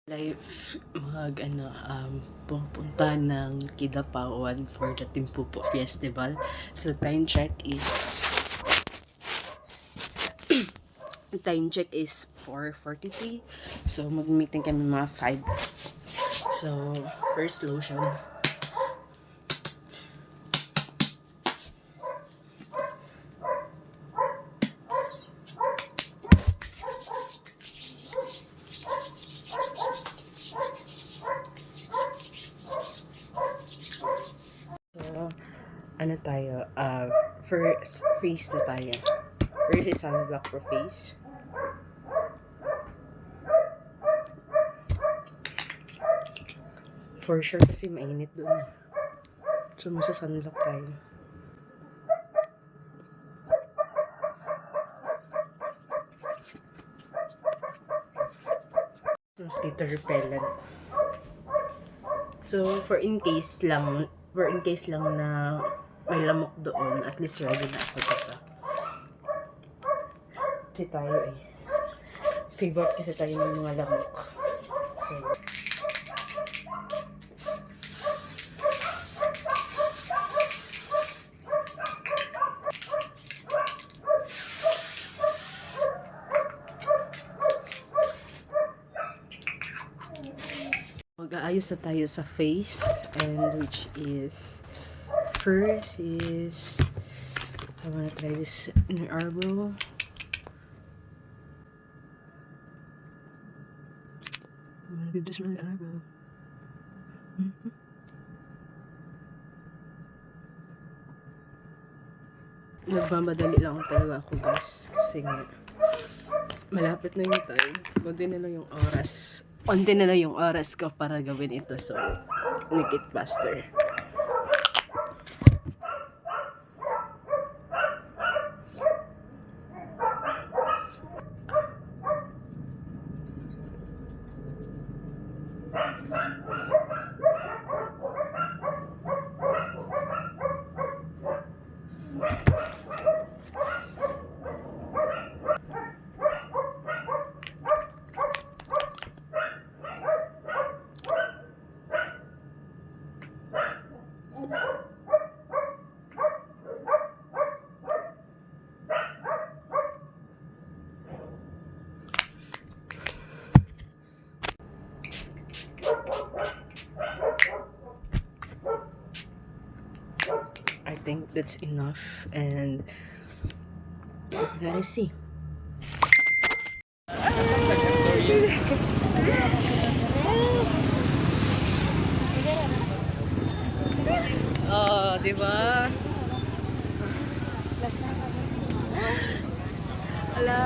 Live pupunta ng Kidapawan for the Timpupo Festival. So time check is 4:43. So mag-meeting kami mga 5. So first lotion. Ano tayo? First face na tayo. First is sunblock for face. For sure kasi mainit doon. So masa-sunblock tayo. Mosquito repellent. So for in case lang na may lamok doon, at least ready na ako dito. Kasi tayo favorite kasi tayo ng mga lamok. So mag-aayos na tayo sa face, and which is first is I wanna try this in the eyebrow. I wanna give this my eyebrow. Nagmamadali lang talaga ako, guys, kasi nga malapit na yung time. Konti na lang yung oras ko para gawin ito. So, make it faster. I think that's enough, and let's see. Oh, diba? Ala.